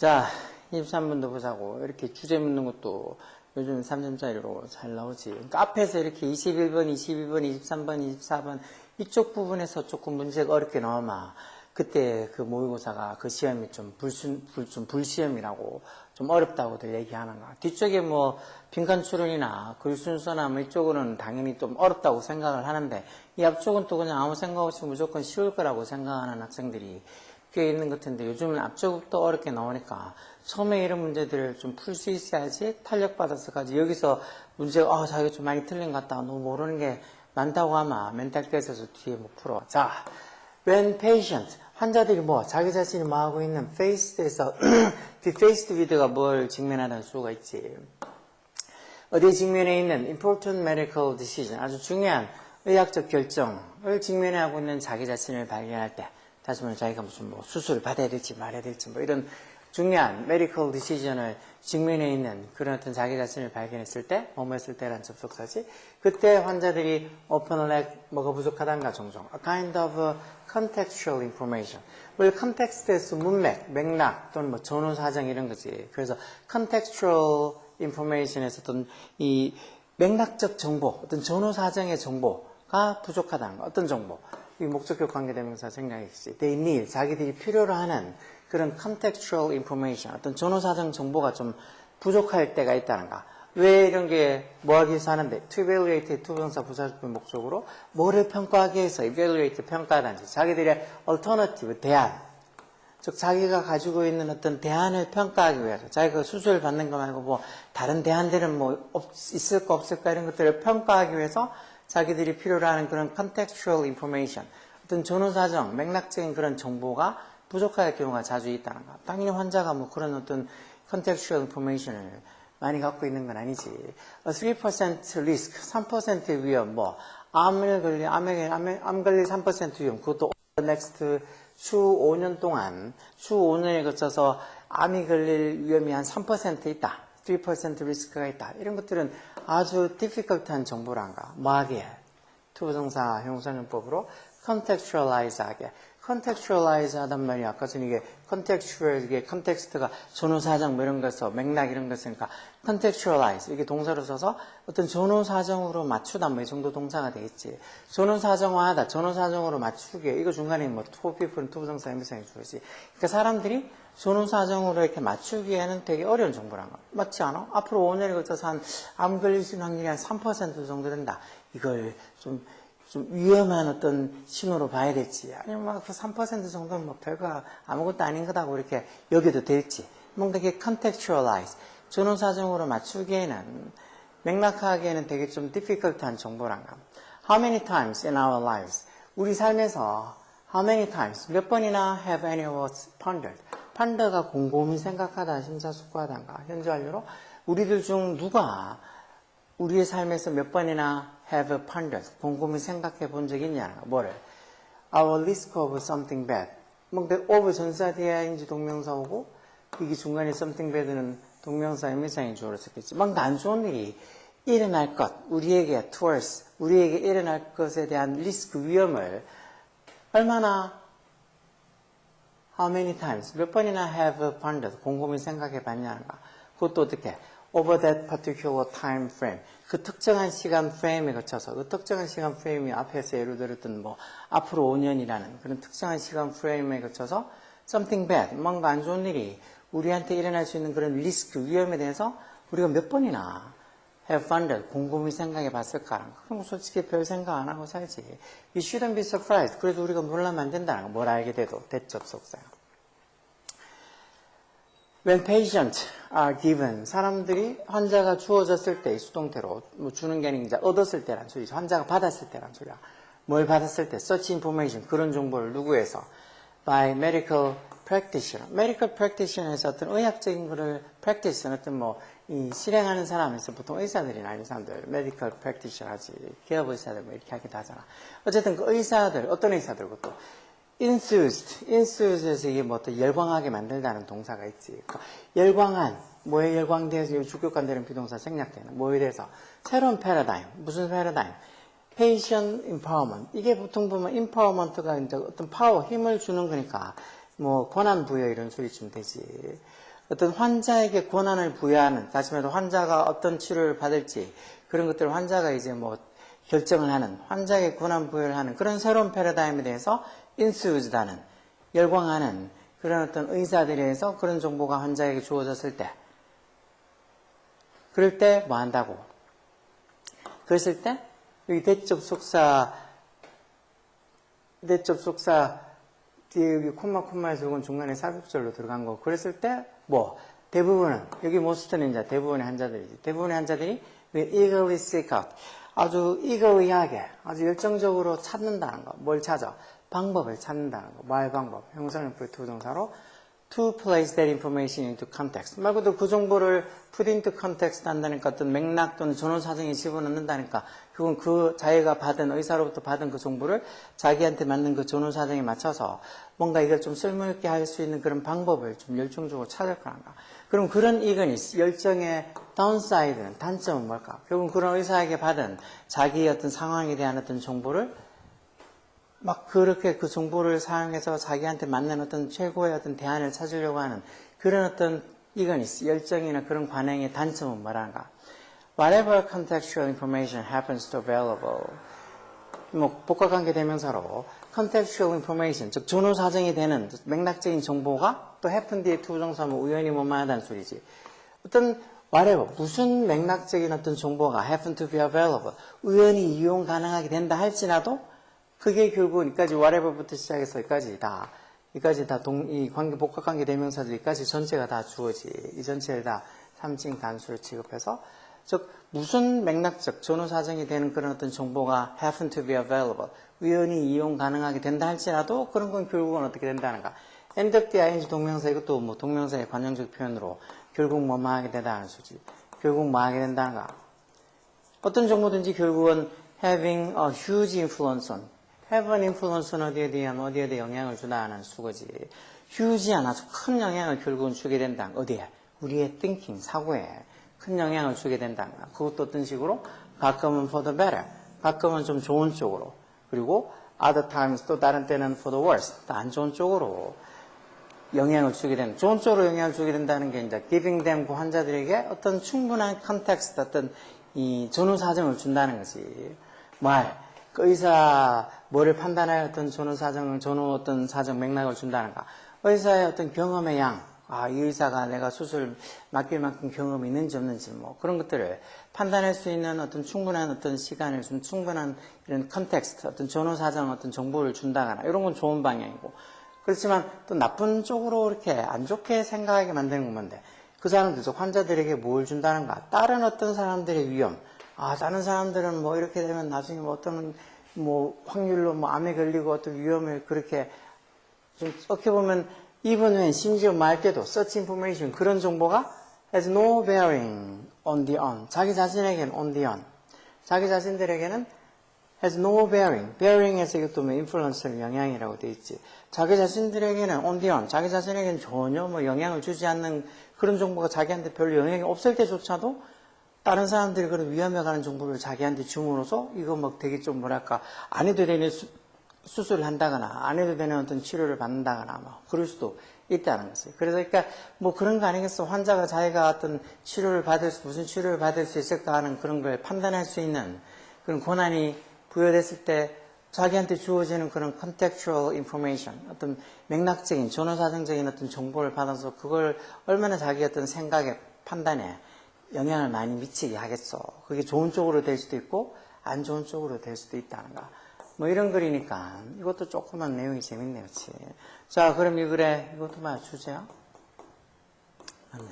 자, 23번도 보자고. 이렇게 주제 묻는 것도 요즘 3점짜리로 잘 나오지. 그러니까 앞에서 이렇게 21번, 22번, 23번, 24번 이쪽 부분에서 조금 문제가 어렵게 나오면 그때 그 모의고사가 그 시험이 좀 불시험이라고 좀 어렵다고들 얘기하는 거야. 뒤쪽에 뭐 빈칸 추론이나 글 순서나 뭐 이쪽은 당연히 좀 어렵다고 생각을 하는데 이 앞쪽은 또 그냥 아무 생각 없이 무조건 쉬울 거라고 생각하는 학생들이 꽤 있는 것 같은데 요즘은 앞쪽부터 어렵게 나오니까 처음에 이런 문제들을 좀 풀 수 있어야지 탄력받아서까지 여기서 문제가 자기가 좀 많이 틀린 것 같다 너무 모르는 게 많다고 하면 멘탈 깨져서 뒤에 못 풀어. 자, when patient 환자들이 자기 자신이 하고 있는 face에서 be faced with가 뭘 직면하는 수가 있지. 어디에 직면해 있는 important medical decision 아주 중요한 의학적 결정을 직면해 하고 있는 자기 자신을 발견할 때 다시 말해 자기가 무슨 수술을 받아야 될지 말아야 될지 이런 중요한 메디컬 디시전을 직면해 있는 그런 어떤 자기 자신을 발견했을 때, 뭐했을 때라는 접속사지. 그때 환자들이 open leg 뭐가 부족하단가 종종. A kind of contextual information. 컨텍스트에서 문맥, 맥락 또는 전후 사정 이런 거지. 그래서 contextual information에서 어떤 이 맥락적 정보, 어떤 전후 사정의 정보가 부족하다는 거. 어떤 정보? 이 목적격 관계대명사 생략이지. They need, 자기들이 필요로 하는 그런 contextual information, 어떤 전후사정 정보가 좀 부족할 때가 있다는가. 왜 이런 게 하기 위해서 하는데, to evaluate, 투부정사 부사절 목적으로 뭐를 평가하기 위해서 evaluate, 평가하다는지, 자기들의 alternative, 대안. 즉, 자기가 가지고 있는 어떤 대안을 평가하기 위해서, 자기가 수술을 받는 거 말고 다른 대안들은 있을까 없을까 이런 것들을 평가하기 위해서 자기들이 필요로 하는 그런 contextual information, 어떤 전후사정, 맥락적인 그런 정보가 부족할 경우가 자주 있다는 거. 당연히 환자가 그런 어떤 contextual information을 많이 갖고 있는 건 아니지. 3% risk, 3% 위험, 암 걸릴 3% 위험, 그것도 next 수 5년 동안, 수 5년에 거쳐서 암이 걸릴 위험이 한 3% 있다. 3% 리스크가 있다. 이런 것들은 아주 difficult한 정보란가. 하기에? 투부정사 형용사용법으로 contextualize 하게. contextualize 하단 말이야. 아까 전에 이게 contextual, 이게 context가 전후사정 이런 거서 맥락 이런 거였으니까 contextualize 이게 동사로 써서 어떤 전후사정으로 맞추다 이 정도 동사가 되겠지. 전후사정화하다, 전후사정으로 맞추게. 이거 중간에 to people은 투부정사 형용사에 주어지. 그러니까 사람들이 전후사정으로 이렇게 맞추기에는 되게 어려운 정보란 거야. 맞지 않아? 앞으로 5년에 걸쳐서 암 걸릴 수 있는 확률이 한 3% 정도 된다. 이걸 좀 위험한 어떤 신호로 봐야 될지, 아니면 그 3% 정도는 별거 아무것도 아닌 거다고 이렇게 여겨도 될지, 뭔가 이게 contextualize, 전후사정으로 맞추기에는, 맥락하기에는 되게 좀 difficult한 정보란가. How many times in our lives, 우리 삶에서 how many times, 몇 번이나 have any of us pondered, ponder가 곰곰이 생각하다, 심사숙고하다인가, 현재 완료로 우리들 중 누가 우리의 삶에서 몇 번이나 have pondered, 곰곰이 생각해 본 적이 있냐? 뭐를? Our risk of something bad. of 전사대야인지 동명사오고, 이게 중간에 something bad는 동명사, 의미상인 주어로 썼겠지. 안 좋은 일이 일어날 것, 우리에게 towards, 우리에게 일어날 것에 대한 리스크, 위험을 얼마나 how many times, 몇 번이나 have pondered, 곰곰이 생각해 봤냐는가. 그것도 어떻게? over that particular time frame. 그 특정한 시간 프레임에 거쳐서, 그 특정한 시간 프레임이 앞에서 예를 들었던 앞으로 5년이라는 그런 특정한 시간 프레임에 거쳐서 something bad, 뭔가 안 좋은 일이 우리한테 일어날 수 있는 그런 리스크, 위험에 대해서 우리가 몇 번이나 have pondered, 곰곰이 생각해 봤을까? 그럼 솔직히 별 생각 안 하고 살지. You shouldn't be surprised. 그래도 우리가 놀라면 안 된다는 거. 뭘 알게 돼도 대접속사야. When patients are given, 사람들이 환자가 주어졌을 때, 수동태로, 주는 게 아니라 이제 얻었을 때란 소리죠. 환자가 받았을 때란 소리야. 뭘 받았을 때, such information, 그런 정보를 누구에서? By medical practitioner. medical practitioner에서 어떤 의학적인 거를 practice, 어떤 이 실행하는 사람에서 보통 의사들이나 아닌 사람들, medical practitioner 하지, 기업 의사들 이렇게 하기도 하잖아. 어쨌든 그 의사들, 어떤 의사들, 그것도. ensueds에서 이게 어떤 열광하게 만들다는 동사가 있지. 그러니까 열광한, 뭐에 열광되어서 주격관되는 비동사 생략되는, 뭐에 대해서? 새로운 패러다임. 무슨 패러다임? patient empowerment. 이게 보통 보면 empowerment가 이제 어떤 파워, 힘을 주는 거니까, 권한 부여 이런 소리쯤 되지. 어떤 환자에게 권한을 부여하는, 다시 말해서 환자가 어떤 치료를 받을지 그런 것들을 환자가 이제 뭐 결정을 하는, 환자에게 권한 부여를 하는 그런 새로운 패러다임에 대해서 인스유즈다는, 열광하는 그런 어떤 의사들에 의해서 그런 정보가 환자에게 주어졌을 때, 그럴 때 뭐 한다고? 그랬을 때 여기 대접속사 뒤에 여기 콤마에서 이건 중간에 삽입절로 들어간 거. 그랬을 때 뭐 대부분은 여기 모스트는 이제 대부분의 환자들이지. 대부분의 환자들이 eagerly seek out, 아주 eagerly하게, 아주 열정적으로 찾는다는 거. 뭘 찾아? 방법을 찾는다는 거. 말 방법. 형용사용법 투정사로 to place that information into context. 말 그대로 그 정보를 put into context 한다니까 어떤 맥락 또는 전후 사정에 집어넣는다니까 그건 그 자기가 받은, 의사로부터 받은 그 정보를 자기한테 맞는 그 전후 사정에 맞춰서 뭔가 이걸 좀 쓸모있게 할 수 있는 그런 방법을 좀 열정적으로 찾을 거란가. 그럼 그런 이건이 열정의 다운사이드는, 단점은 뭘까? 결국은 그런 의사에게 받은 자기의 어떤 상황에 대한 어떤 정보를 막 그렇게 그 정보를 사용해서 자기한테 맞는 어떤 최고의 어떤 대안을 찾으려고 하는 그런 어떤 이건 있어. 열정이나 그런 관행의 단점은 뭐란가? Whatever contextual information happens to available. 뭐 복합관계 대명사로 contextual information, 즉 전후 사정이 되는 맥락적인 정보가 또 happen 뒤에 투부정사 뭐 우연히 뭐만하다는 소리지. 어떤 whatever, 무슨 맥락적인 어떤 정보가 happen to be available, 우연히 이용 가능하게 된다 할지라도 그게 결국 이까지 whatever부터 시작해서 이까지 다 이 관계, 복합관계 대명사들 이까지 전체가 다 주어지. 이 전체를 다 3층 단수를 취급해서, 즉, 무슨 맥락적, 전후 사정이 되는 그런 어떤 정보가 happen to be available, 우연히 이용 가능하게 된다 할지라도 그런 건 결국은 어떻게 된다는가. end of the ing 동명사, 이것도 뭐 동명사의 관용적 표현으로 결국 뭐뭐 하게 된다는 수지. 결국 뭐 하게 된다는가. 어떤 정보든지 결국은 having a huge influence on, have an influence는 어디에 대해 영향을 주다는 수거지. huge한 아주 큰 영향을 결국은 주게 된다. 어디에? 우리의 thinking, 사고에 큰 영향을 주게 된다. 그것도 어떤 식으로? 가끔은 for the better, 가끔은 좀 좋은 쪽으로, 그리고 other times 또 다른 때는 for the worse, 또 안 좋은 쪽으로 영향을 주게 된다. 좋은 쪽으로 영향을 주게 된다는 게 이제 giving them, 그 환자들에게 어떤 충분한 컨텍스트, 어떤 이 전후 사정을 준다는 거지. 그 의사 뭐를 판단할 어떤 전후 어떤 사정 맥락을 준다는가. 의사의 어떤 경험의 양, 이 의사가 내가 수술 맡길 만큼 경험이 있는지 없는지 뭐 그런 것들을 판단할 수 있는 어떤 충분한 어떤 시간을 준 충분한 이런 컨텍스트, 어떤 전후 사정 어떤 정보를 준다거나 이런 건 좋은 방향이고. 그렇지만 또 나쁜 쪽으로 이렇게 안 좋게 생각하게 만드는 건 뭔데? 그 사람들, 환자들에게 뭘 준다는가? 다른 어떤 사람들의 위험. 다른 사람들은 뭐 이렇게 되면 나중에 뭐 어떤 뭐 확률로 뭐 암에 걸리고 어떤 위험을 그렇게 좀 어떻게 보면 even when, 심지어 말 때도 such information, 그런 정보가 has no bearing on the on. 자기 자신에게는 on the on. 자기 자신들에게는 has no bearing. bearing에서 이것도 뭐 influence를 영향이라고 돼 있지. 자기 자신들에게는 on the on. 자기 자신에게는 전혀 뭐 영향을 주지 않는 그런 정보가 자기한테 별로 영향이 없을 때조차도 다른 사람들이 그런 위험에 관한 정보를 자기한테 줌으로써 이거 뭐 되게 좀 뭐랄까 안 해도 되는 수술을 한다거나 안 해도 되는 어떤 치료를 받는다거나 뭐 그럴 수도 있다는 것이에요. 그래서 그러니까 뭐 그런 거 아니겠어. 환자가 자기가 어떤 무슨 치료를 받을 수 있을까 하는 그런 걸 판단할 수 있는 그런 권한이 부여됐을 때 자기한테 주어지는 그런 contextual information, 어떤 맥락적인 전후사정적인 어떤 정보를 받아서 그걸 얼마나 자기 어떤 생각에 판단에 영향을 많이 미치게 하겠어. 그게 좋은 쪽으로 될 수도 있고 안 좋은 쪽으로 될 수도 있다는가. 뭐 이런 글이니까 이것도 조그만 내용이 재밌네요. 그치? 자, 그럼 이 글에 이것도 뭐야? 주제야? 맞네.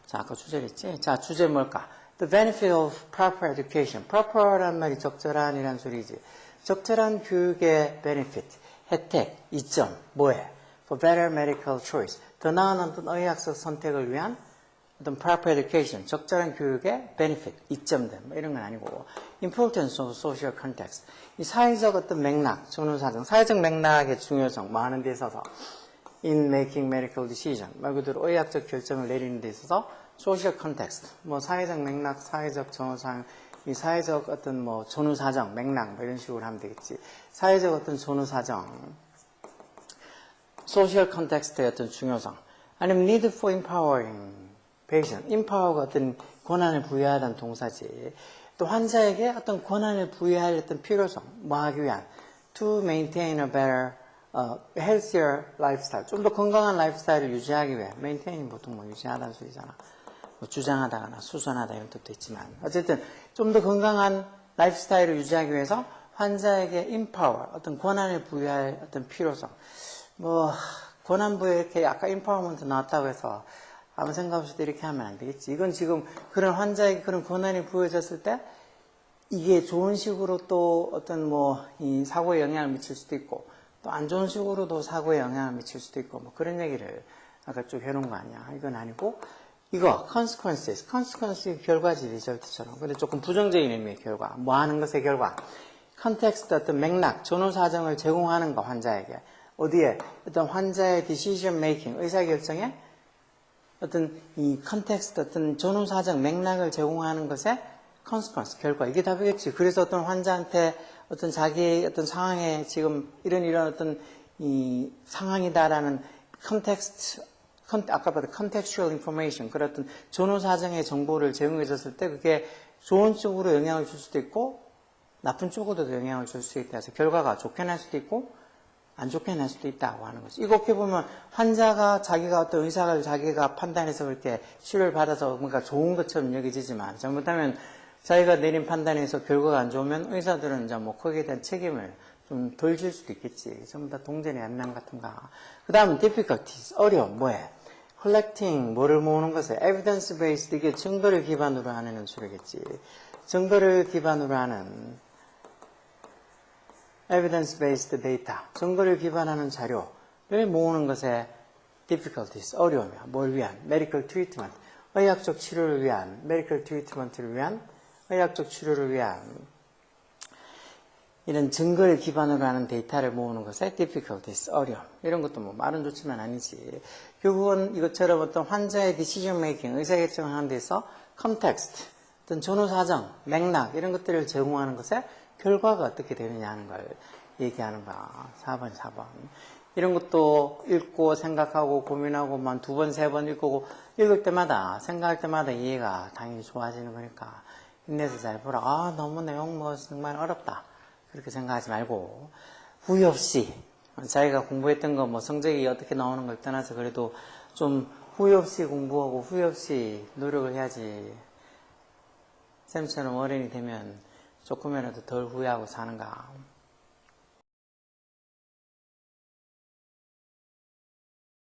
자, 아까 주제랬지? 자, 주제 뭘까? The benefit of proper education. proper란 말이 적절한이란 소리지. 적절한 교육의 benefit, 혜택, 이점, 뭐해? For better medical choice. 더 나은 어떤 의학적 선택을 위한 어떤 proper education, 적절한 교육의 benefit, 이점들, 뭐 이런 건 아니고, importance of social context. 이 사회적 어떤 맥락, 전후사정, 사회적 맥락의 중요성, 뭐 하는 데 있어서, in making medical decision, 말 그대로 의학적 결정을 내리는 데 있어서, social context, 뭐 사회적 맥락, 사회적 전후사정, 이 사회적 어떤 뭐 전후사정, 맥락, 뭐 이런 식으로 하면 되겠지. 사회적 어떤 전후사정, social context의 어떤 중요성. 아니면 need for empowering patient. empower가 어떤 권한을 부여하다는 동사지. 또 환자에게 어떤 권한을 부여할 어떤 필요성, 뭐 하기 위한 to maintain a better, healthier lifestyle. 좀 더 건강한 라이프스타일을 유지하기 위해 maintain이 보통 뭐 유지하다는 소리잖아. 뭐 주장하다거나 수선하다 이런 뜻도 있지만 어쨌든 좀 더 건강한 라이프스타일을 유지하기 위해서 환자에게 empower, 어떤 권한을 부여할 어떤 필요성. 뭐 권한 부여 이렇게 아까 empowerment 나왔다고 해서 아무 생각 없이 이렇게 하면 안 되겠지. 이건 지금 그런 환자에게 그런 권한이 부여졌을 때 이게 좋은 식으로 또 어떤 뭐 이 사고에 영향을 미칠 수도 있고 또 안 좋은 식으로도 사고에 영향을 미칠 수도 있고 뭐 그런 얘기를 아까 쭉 해놓은 거 아니야. 이건 아니고 이거 consequences, 결과지 result처럼. 근데 조금 부정적인 의미의 결과. 뭐 하는 것의 결과. context 어떤 맥락, 전후 사정을 제공하는 거 환자에게. 어디에? 어떤 환자의 decision making, 의사결정에 어떤 이 컨텍스트, 어떤 전후 사정, 맥락을 제공하는 것에 consequence, 결과. 이게 답이겠지. 그래서 어떤 환자한테 어떤 자기의 어떤 상황에 지금 이런 어떤 이 상황이다라는 컨텍스트, 아까 봤던 contextual information, 그런 어떤 전후 사정의 정보를 제공해 줬을 때 그게 좋은 쪽으로 영향을 줄 수도 있고 나쁜 쪽으로도 영향을 줄 수 있다 해서 결과가 좋게 날 수도 있고 안 좋게 날 수도 있다고 하는 거죠. 이렇게 보면 환자가 자기가 어떤 의사를 자기가 판단해서 그렇게 치료를 받아서 뭔가 좋은 것처럼 여겨지지만 잘못하면 자기가 내린 판단에서 결과가 안 좋으면 의사들은 이제 뭐 거기에 대한 책임을 좀 덜 질 수도 있겠지. 전부 다 동전의 양면 같은가. 그 다음은 difficulties, 어려움, 뭐해? collecting, 뭐를 모으는 것에 evidence based, 이게 증거를 기반으로 하는 연수겠지. 증거를 기반으로 하는 evidence based data, 증거를 기반하는 자료를 모으는 것에 difficulties, 어려움이야. 뭘 위한? medical treatment, 의학적 치료를 위한, medical treatment를 위한, 의학적 치료를 위한 이런 증거를 기반으로 하는 데이터를 모으는 것에 difficulties, 어려움. 이런 것도 뭐 말은 좋지만 아니지. 결국은 이것처럼 어떤 환자의 decision making, 의사결정을 하는 데서 context, 어떤 전후 사정, 맥락 이런 것들을 제공하는 것에 결과가 어떻게 되느냐 하는 걸 얘기하는 거야. 4번. 이런 것도 읽고 생각하고 고민하고 만 2번, 3번 읽을 때마다 생각할 때마다 이해가 당연히 좋아지는 거니까 힘내서 잘 보라. 아, 너무 내용 뭐 정말 어렵다. 그렇게 생각하지 말고 후회 없이 자기가 공부했던 거 뭐 성적이 어떻게 나오는 걸 떠나서 그래도 좀 후회 없이 공부하고 후회 없이 노력을 해야지. 쌤처럼 어른이 되면 조금이라도 덜 후회하고 사는가.